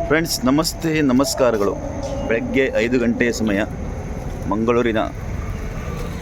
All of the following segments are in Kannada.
ಫ್ರೆಂಡ್ಸ್ ನಮಸ್ತೆ, ನಮಸ್ಕಾರಗಳು. ಬೆಳಗ್ಗೆ 5 ಗಂಟೆಯ ಸಮಯ ಮಂಗಳೂರಿನ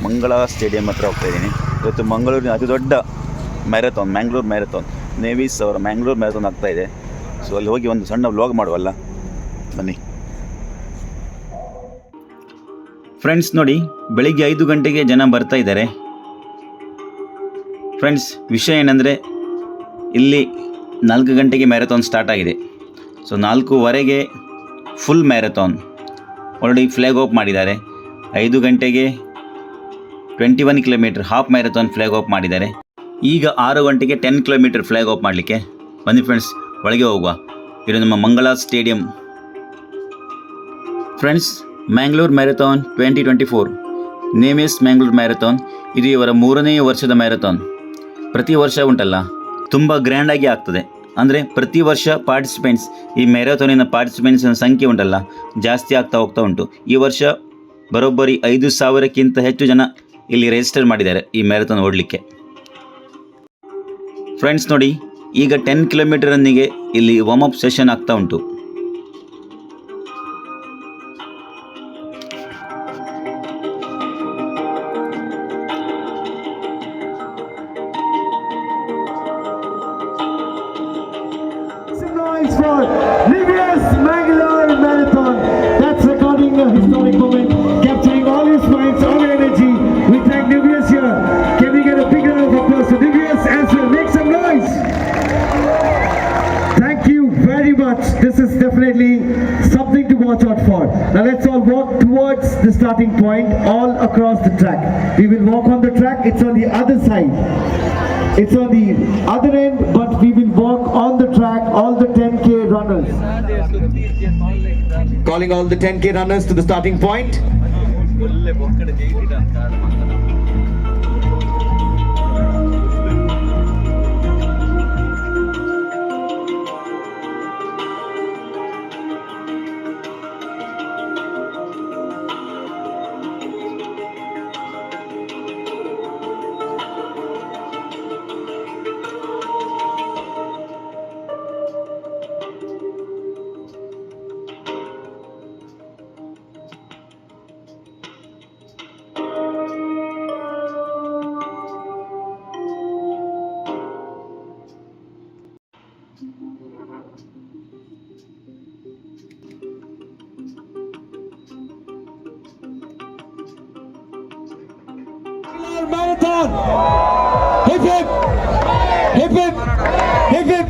ಮಂಗಳ ಸ್ಟೇಡಿಯಂ ಹತ್ರ ಹೋಗ್ತಾ ಇದ್ದೀನಿ. ಇವತ್ತು ಮಂಗಳೂರಿನ ಅತಿ ದೊಡ್ಡ ಮ್ಯಾರಥಾನ್, ಮ್ಯಾಂಗ್ಳೂರ್ ಮ್ಯಾರಥಾನ್, ನೇವೀಸ್ ಅವರ ಮ್ಯಾಂಗ್ಳೂರ್ ಮ್ಯಾರಥಾನ್ ಆಗ್ತಾ ಇದೆ. ಸೊ ಅಲ್ಲಿ ಹೋಗಿ ಒಂದು ಸಣ್ಣ ವ್ಲಾಗ್ ಮಾಡುವಲ್ಲ, ಬನ್ನಿ ಫ್ರೆಂಡ್ಸ್. ನೋಡಿ, ಬೆಳಿಗ್ಗೆ 5 ಗಂಟೆಗೆ ಜನ ಬರ್ತಾ ಇದ್ದಾರೆ. ಫ್ರೆಂಡ್ಸ್, ವಿಷಯ ಏನಂದರೆ ಇಲ್ಲಿ 4 ಗಂಟೆಗೆ ಮ್ಯಾರಥಾನ್ ಸ್ಟಾರ್ಟ್ ಆಗಿದೆ. ಸೊ 4:15ಗೆ full marathon already flag off ಮಾಡಿದ್ದಾರೆ. 5 ಗಂಟೆಗೆ 21 kilometre half marathon flag off ಮಾಡಿದ್ದಾರೆ. ಈಗ 6 ಗಂಟೆಗೆ 10 ಕಿಲೋಮೀಟರ್ ಫ್ಲ್ಯಾಗ್ ಆಫ್ ಮಾಡಲಿಕ್ಕೆ ಬನ್ನಿ ಫ್ರೆಂಡ್ಸ್, ಒಳಗೆ ಹೋಗುವ. ಇದು ನಮ್ಮ Mangala stadium. Friends, Mangalore marathon 2024 ನೇವೀಸ್ ಮ್ಯಾಂಗ್ಳೂರ್ ಮ್ಯಾರಥಾನ್, ಇದು ಇವರ 3ನೇ ವರ್ಷದ ಮ್ಯಾರಥಾನ್. ಪ್ರತಿ ವರ್ಷ ಉಂಟಲ್ಲ, ತುಂಬ ಗ್ರ್ಯಾಂಡಾಗಿ ಆಗ್ತದೆ. ಅಂದರೆ ಪ್ರತಿ ವರ್ಷ ಪಾರ್ಟಿಸಿಪೆಂಟ್ಸ್, ಈ ಮ್ಯಾರಥಾನಿನ ಪಾರ್ಟಿಸಿಪೆಂಟ್ಸಿನ ಸಂಖ್ಯೆ ಉಂಟಲ್ಲ, ಜಾಸ್ತಿ ಆಗ್ತಾ ಹೋಗ್ತಾ ಉಂಟು. ಈ ವರ್ಷ ಬರೋಬ್ಬರಿ 5,000ಕ್ಕಿಂತ ಹೆಚ್ಚು ಜನ ಇಲ್ಲಿ ರಿಜಿಸ್ಟರ್ ಮಾಡಿದ್ದಾರೆ ಈ ಮ್ಯಾರಥಾನ್ ಓಡಲಿಕ್ಕೆ. ಫ್ರೆಂಡ್ಸ್ ನೋಡಿ, ಈಗ 10 ಕಿಲೋಮೀಟರ್ ರನ್ನಿಗೆ ಇಲ್ಲಿ ವಾರ್ಮ್ ಅಪ್ ಸೆಷನ್ ಆಗ್ತಾ ಉಂಟು. For ನೇವೀಸ್ Mangalore Marathon, that's recording a historic moment, capturing all your smiles, all your energy. We thank ನೇವೀಸ್ here. Can we get a big round of applause to ನೇವೀಸ್ as well? Make some noise. Thank you very much. This is definitely something to watch out for. Now let's all walk towards the starting point, all across the track. We will walk on the track. It's on the other side. It's on the other end, but we will walk on the track, all the 10K runners. Calling all the 10K runners to the starting point. Marathon! Hip hip! Hip hip! Hip hip!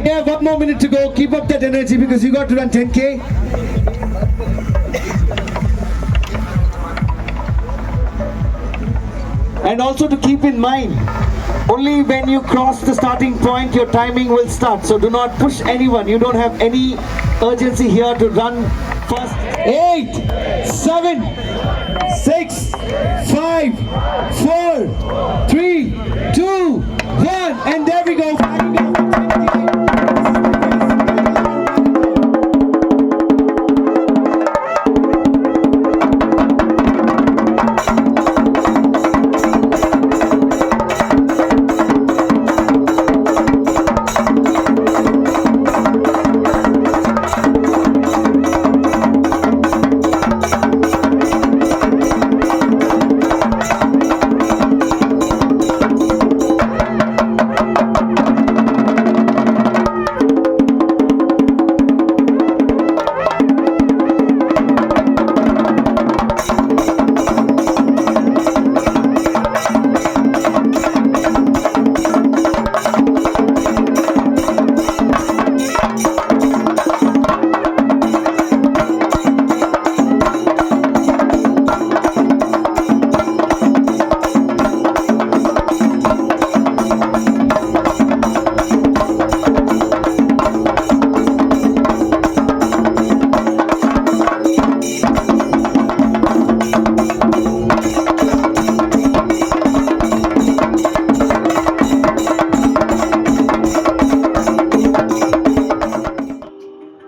We have 1 more minute to go. Keep up that energy because you got to run 10K. And also to keep in mind, only when you cross the starting point your timing will start. So do not push anyone. You don't have any urgency here to run fast. 8, 7, 6, 5, 4, 3, 2, 1, and there we go.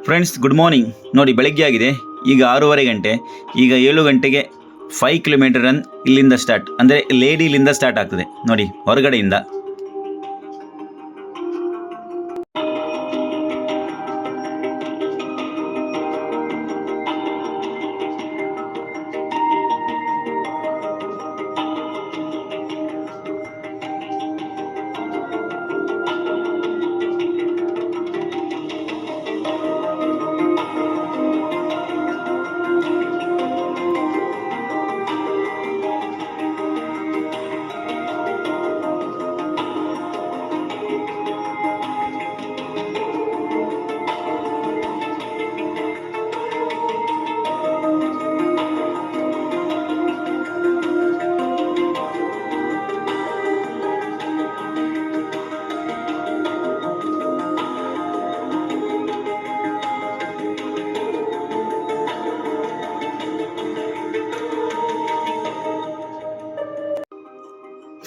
Friends, good morning. ನೋಡಿ, ಬೆಳಗ್ಗೆ ಆಗಿದೆ, ಈಗ 6:30 ಗಂಟೆ. ಈಗ 7 ಗಂಟೆಗೆ 5 ಕಿಲೋಮೀಟರ್ ರನ್ ಇಲ್ಲಿಂದ ಸ್ಟಾರ್ಟ್, ಅಂದರೆ ಲೇಡಿಲಿಂದ ಸ್ಟಾರ್ಟ್ ಆಗ್ತದೆ. ನೋಡಿ, ಹೊರಗಡೆಯಿಂದ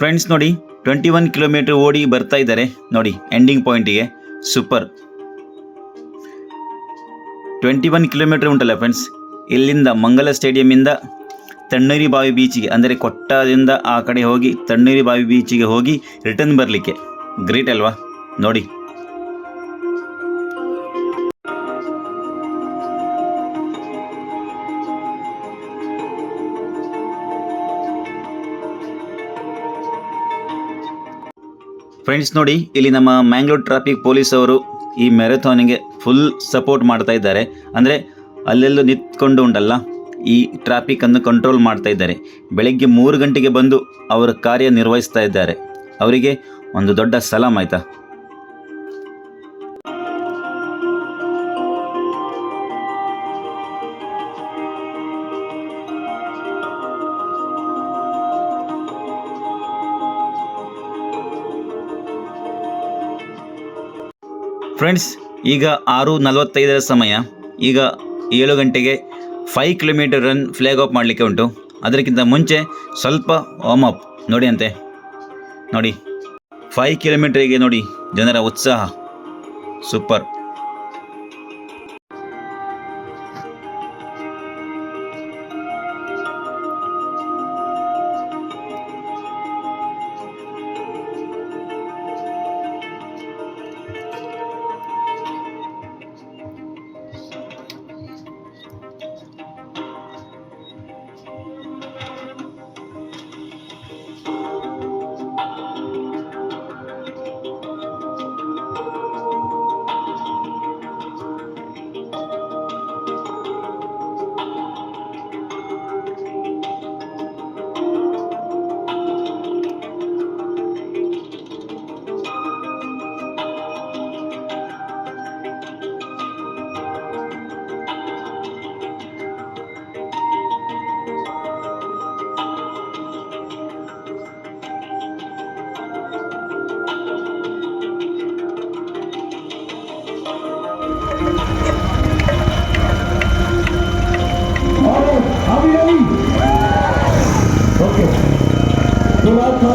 ಫ್ರೆಂಡ್ಸ್ ನೋಡಿ 21 ಕಿಲೋಮೀಟರ್ ಓಡಿ ಬರ್ತಾ ಇದ್ದಾರೆ ನೋಡಿ ಎಂಡಿಂಗ್ ಪಾಯಿಂಟಿಗೆ. ಸೂಪರ್. 21 ಕಿಲೋಮೀಟರ್ ಉಂಟಲ್ಲ ಫ್ರೆಂಡ್ಸ್, ಇಲ್ಲಿಂದ ಮಂಗಲ ಸ್ಟೇಡಿಯಮ್ಮಿಂದ ತಣ್ಣೀರಿ ಬಾವಿ ಬೀಚಿಗೆ, ಅಂದರೆ ಕೊಟ್ಟದಿಂದ ಆ ಕಡೆ ಹೋಗಿ ತಣ್ಣೀರಿ ಬಾವಿ ಬೀಚಿಗೆ ಹೋಗಿ ರಿಟರ್ನ್ ಬರಲಿಕ್ಕೆ. ಗ್ರೇಟ್ ಅಲ್ವಾ ನೋಡಿ. ಫ್ರೆಂಡ್ಸ್ ನೋಡಿ, ಇಲ್ಲಿ ನಮ್ಮ ಮ್ಯಾಂಗ್ಳೂರ್ ಟ್ರಾಫಿಕ್ ಪೊಲೀಸ್ ಅವರು ಈ ಮ್ಯಾರಥಾನಿಗೆ ಫುಲ್ ಸಪೋರ್ಟ್ ಮಾಡ್ತಾ ಇದ್ದಾರೆ. ಅಂದರೆ ಅಲ್ಲೆಲ್ಲೂ ನಿಂತ್ಕೊಂಡು ಉಂಟಲ್ಲ, ಈ ಟ್ರಾಫಿಕನ್ನು ಕಂಟ್ರೋಲ್ ಮಾಡ್ತಾ ಇದ್ದಾರೆ. ಬೆಳಗ್ಗೆ 3 ಗಂಟೆಗೆ ಬಂದು ಅವರ ಕಾರ್ಯ ನಿರ್ವಹಿಸ್ತಾ ಇದ್ದಾರೆ. ಅವರಿಗೆ ಒಂದು ದೊಡ್ಡ ಸಲಾಮ್ ಆಯಿತಾ. ಫ್ರೆಂಡ್ಸ್ ಈಗ 6:45 ಸಮಯ. ಈಗ 7 ಗಂಟೆಗೆ 5 ಕಿಲೋಮೀಟರ್ ರನ್ ಫ್ಲ್ಯಾಗ್ ಆಫ್ ಮಾಡಲಿಕ್ಕೆ ಉಂಟು. ಅದಕ್ಕಿಂತ ಮುಂಚೆ ಸ್ವಲ್ಪ ವಾರ್ಮ್ ಅಪ್ ನೋಡಿ ಅಂತೆ. ನೋಡಿ 5 ಕಿಲೋಮೀಟರಿಗೆ ನೋಡಿ ಜನರ ಉತ್ಸಾಹ. ಸೂಪರ್.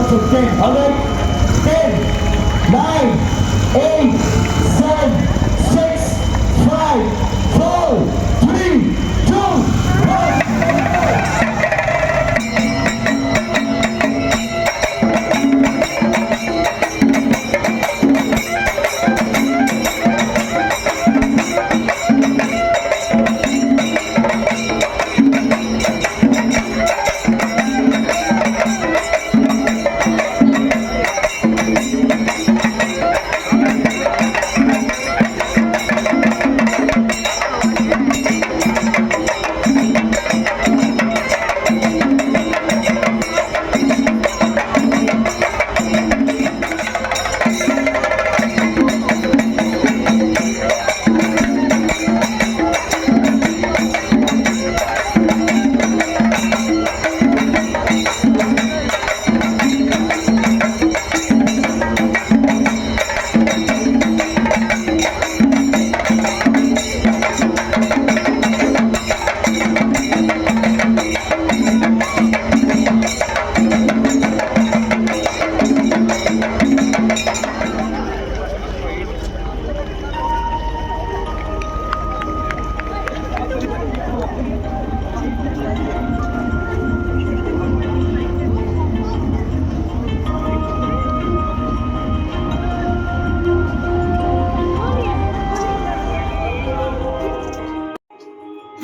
So 10, alright, 10, 9, 8, 7, 6, 5, 4, 3, 2, 1.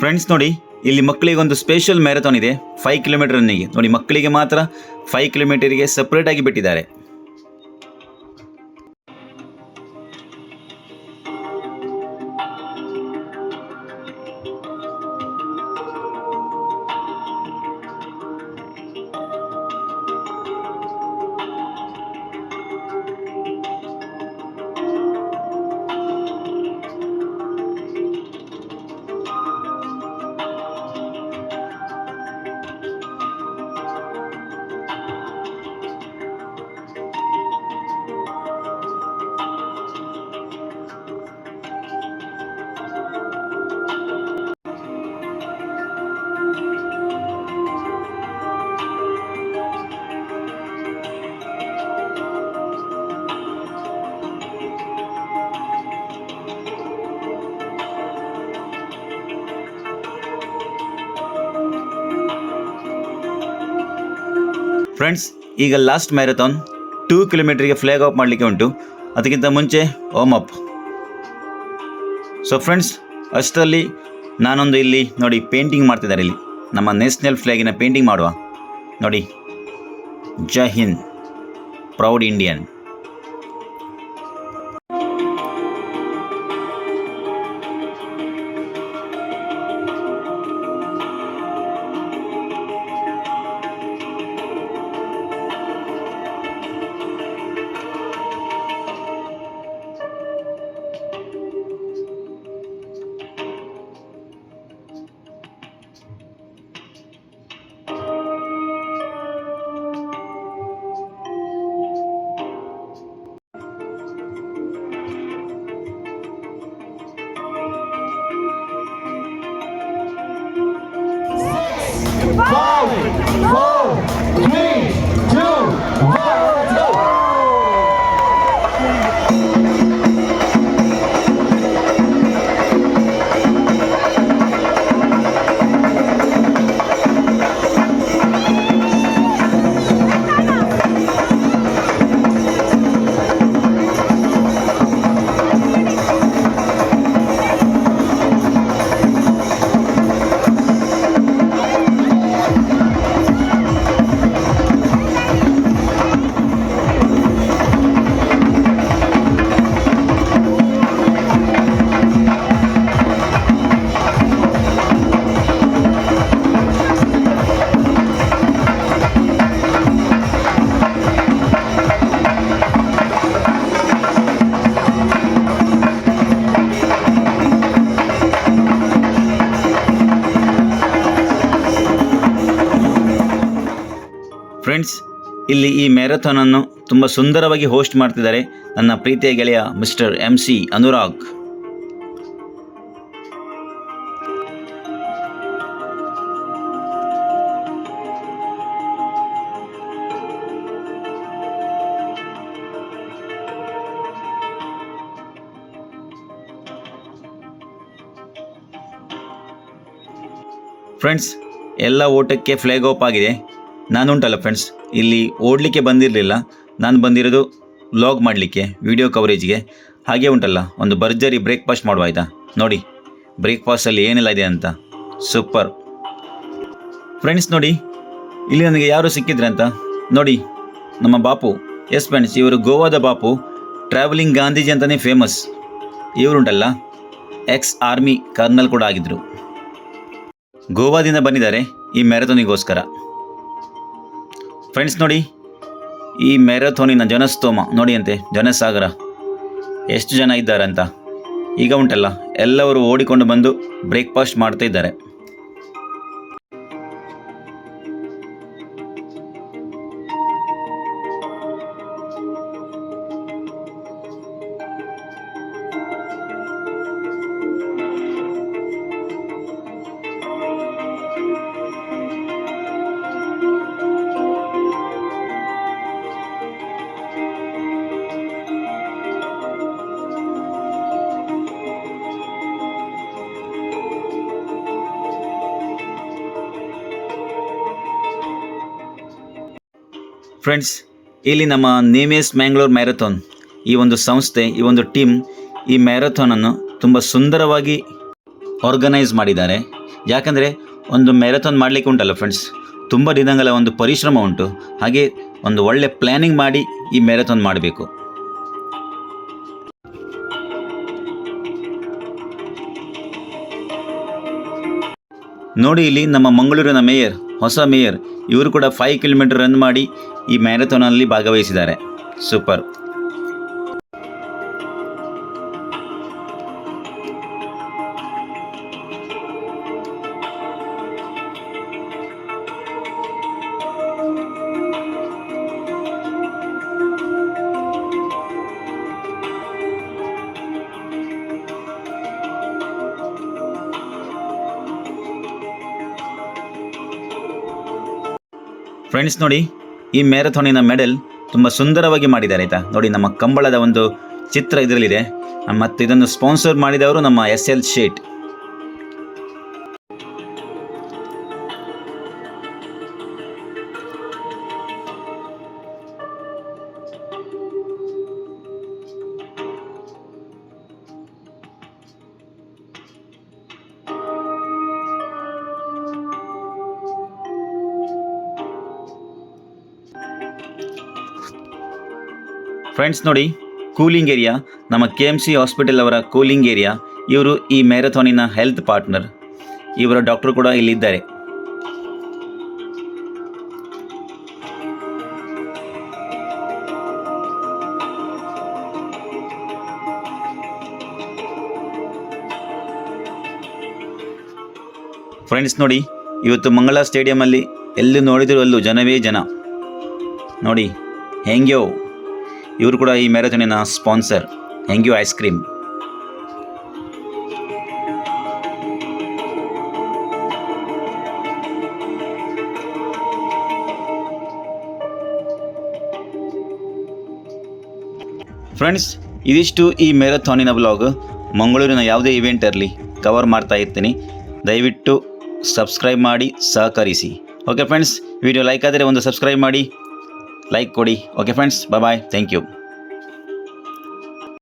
ಫ್ರೆಂಡ್ಸ್ ನೋಡಿ, ಇಲ್ಲಿ ಮಕ್ಕಳಿಗೆ ಒಂದು ಸ್ಪೆಷಲ್ ಮ್ಯಾರಥಾನ್ ಇದೆ 5 ಕಿಲೋಮೀಟರ್ ರನ್ನಿಗೆ. ನೋಡಿ ಮಕ್ಕಳಿಗೆ ಮಾತ್ರ 5 ಕಿಲೋಮೀಟರಿಗೆ ಸಪ್ರೇಟಾಗಿ ಬಿಟ್ಟಿದ್ದಾರೆ. ಫ್ರೆಂಡ್ಸ್, ಈಗ ಲಾಸ್ಟ್ ಮ್ಯಾರಥಾನ್ 2 ಕಿಲೋಮೀಟರ್ಗೆ ಫ್ಲಾಗ್ ಆಫ್ ಮಾಡಲಿಕ್ಕೆ ಉಂಟು. ಅದಕ್ಕಿಂತ ಮುಂಚೆ ವಾರ್ಮ್ ಅಪ್. ಸೊ ಫ್ರೆಂಡ್ಸ್, ಅಷ್ಟರಲ್ಲಿ ನಾನೊಂದು ಇಲ್ಲಿ ನೋಡಿ ಪೇಂಟಿಂಗ್ ಮಾಡ್ತಿದ್ದಾರೆ. ಇಲ್ಲಿ ನಮ್ಮ ನ್ಯಾಷನಲ್ ಫ್ಲಾಗಿನ ಪೇಂಟಿಂಗ್ ಮಾಡುವ. ನೋಡಿ, ಜೈ ಹಿಂದ್, proud Indian. Five, four, three, two, one, let's go. Friends, ಇಲ್ಲಿ ಈ ಮ್ಯಾರಥಾನನ್ನು ತುಂಬ ಸುಂದರವಾಗಿ ಹೋಸ್ಟ್ ಮಾಡ್ತಿದ್ದಾರೆ ನನ್ನ ಪ್ರೀತಿಯ ಗೆಳೆಯ ಮಿಸ್ಟರ್ MC ಅನುರಾಗ್. ಫ್ರೆಂಡ್ಸ್, ಎಲ್ಲ ಓಟಕ್ಕೆ ಫ್ಲಾಗ್ ಆಫ್ ಆಗಿದೆ. ನಾನುಂಟಲ್ಲ ಫ್ರೆಂಡ್ಸ್, ಇಲ್ಲಿ ಓಡಲಿಕ್ಕೆ ಬಂದಿರಲಿಲ್ಲ. ನಾನು ಬಂದಿರೋದು ವ್ಲಾಗ್ ಮಾಡಲಿಕ್ಕೆ, ವಿಡಿಯೋ ಕವರೇಜ್ಗೆ. ಹಾಗೆ ಉಂಟಲ್ಲ, ಒಂದು ಭರ್ಜರಿ ಬ್ರೇಕ್ಫಾಸ್ಟ್ ಮಾಡುವ ಆಯಿತಾ. ನೋಡಿ ಬ್ರೇಕ್ಫಾಸ್ಟಲ್ಲಿ ಏನೆಲ್ಲ ಇದೆ ಅಂತ, ಸೂಪರ್. ಫ್ರೆಂಡ್ಸ್ ನೋಡಿ, ಇಲ್ಲಿ ನನಗೆ ಯಾರು ಸಿಕ್ಕಿದ್ರೆ ಅಂತ ನೋಡಿ, ನಮ್ಮ ಬಾಪು. ಎಸ್ ಫ್ರೆಂಡ್ಸ್, ಇವರು ಗೋವಾದ ಬಾಪು, ಟ್ರಾವೆಲಿಂಗ್ ಗಾಂಧೀಜಿ ಅಂತಲೇ ಫೇಮಸ್. ಇವರುಂಟಲ್ಲ ಎಕ್ಸ್ ಆರ್ಮಿ ಕರ್ನಲ್ ಕೂಡ ಆಗಿದ್ದರು. ಗೋವಾದಿಂದ ಬಂದಿದ್ದಾರೆ ಈ ಮ್ಯಾರಥಾನಿಗೋಸ್ಕರ. ಫ್ರೆಂಡ್ಸ್ ನೋಡಿ, ಈ ಮ್ಯಾರಥಾನಿನ ಜನಸ್ತೋಮ ನೋಡಿ ಅಂತೆ, ಜನಸಾಗರ ಎಷ್ಟು ಜನ ಇದ್ದಾರೆ ಅಂತ. ಈಗ ಉಂಟಲ್ಲ, ಎಲ್ಲವರು ಓಡಿಕೊಂಡು ಬಂದು ಬ್ರೇಕ್ಫಾಸ್ಟ್ ಮಾಡ್ತಾ ಇದ್ದಾರೆ. ಫ್ರೆಂಡ್ಸ್, ಇಲ್ಲಿ ನಮ್ಮ ನೇಮೇಸ್ ಮ್ಯಾಂಗ್ಳೂರ್ ಮ್ಯಾರಥಾನ್ ಈ ಒಂದು ಸಂಸ್ಥೆ, ಈ ಒಂದು ಟೀಮ್ ಈ ಮ್ಯಾರಥಾನನ್ನು ತುಂಬ ಸುಂದರವಾಗಿ ಆರ್ಗನೈಸ್ ಮಾಡಿದ್ದಾರೆ. ಯಾಕಂದರೆ ಒಂದು ಮ್ಯಾರಥಾನ್ ಮಾಡಲಿಕ್ಕೆ ಉಂಟಲ್ಲ ಫ್ರೆಂಡ್ಸ್, ತುಂಬ ದಿನಗಳ ಒಂದು ಪರಿಶ್ರಮ ಉಂಟು. ಹಾಗೆ ಒಂದು ಒಳ್ಳೆ ಪ್ಲ್ಯಾನಿಂಗ್ ಮಾಡಿ ಈ ಮ್ಯಾರಥಾನ್ ಮಾಡಬೇಕು. ನೋಡಿ, ಇಲ್ಲಿ ನಮ್ಮ ಮಂಗಳೂರಿನ ಮೇಯರ್, ಹೊಸ ಮೇಯರ್, ಇವರು ಕೂಡ 5 ಕಿಲೋಮೀಟರ್ ರನ್ ಮಾಡಿ ಈ ಮ್ಯಾರಥಾನಲ್ಲಿ ಭಾಗವಹಿಸಿದ್ದಾರೆ. ಸೂಪರ್. ಫ್ರೆಂಡ್ಸ್ ನೋಡಿ, ಈ ಮ್ಯಾರಥಾನಿನ ಮೆಡಲ್ ತುಂಬ ಸುಂದರವಾಗಿ ಮಾಡಿದ್ದಾರೆ ಆಯಿತಾ. ನೋಡಿ, ನಮ್ಮ ಕಂಬಳದ ಒಂದು ಚಿತ್ರ ಇದರಲ್ಲಿದೆ. ಮತ್ತು ಇದನ್ನು ಸ್ಪಾನ್ಸರ್ ಮಾಡಿದವರು ನಮ್ಮ SL ಶೇಟ್. ಫ್ರೆಂಡ್ಸ್ ನೋಡಿ, ಕೂಲಿಂಗ್ ಏರಿಯಾ ನಮ್ಮ KMC ಹಾಸ್ಪಿಟಲ್ ಅವರ ಕೂಲಿಂಗ್ ಏರಿಯಾ. ಇವರು ಈ ಮ್ಯಾರಥಾನಿನ ಹೆಲ್ತ್ ಪಾರ್ಟ್ನರ್. ಇವರ ಡಾಕ್ಟರ್ ಕೂಡ ಇಲ್ಲಿದ್ದಾರೆ. ಫ್ರೆಂಡ್ಸ್ ನೋಡಿ, ಇವತ್ತು ಮಂಗಳ ಸ್ಟೇಡಿಯಮಲ್ಲಿ ಎಲ್ಲಿ ನೋಡಿದರೂ ಅಲ್ಲೂ ಜನವೇ ಜನ. ನೋಡಿ ಹೆಂಗ್ಯೋ, ಇವರು ಕೂಡ ಈ ಮ್ಯಾರಥಾನಿನ ಸ್ಪಾನ್ಸರ್, ಹೆಂಗ್ಯೋ ಐಸ್ ಕ್ರೀಮ್. ಫ್ರೆಂಡ್ಸ್, ಇದಿಷ್ಟು ಈ ಮ್ಯಾರಥಾನಿನ ಬ್ಲಾಗ್. ಮಂಗಳೂರಿನ ಯಾವುದೇ ಇವೆಂಟ್ ಇರಲಿ ಕವರ್ ಮಾಡ್ತಾ ಇರ್ತೀನಿ. ದಯವಿಟ್ಟು ಸಬ್ಸ್ಕ್ರೈಬ್ ಮಾಡಿ ಸಹಕರಿಸಿ. ಓಕೆ ಫ್ರೆಂಡ್ಸ್, ವಿಡಿಯೋ ಲೈಕ್ ಆದರೆ ಒಂದು ಸಬ್ಸ್ಕ್ರೈಬ್ ಮಾಡಿ, ಲೈಕ್ ಕೊಡಿ. Okay friends, bye, thank you.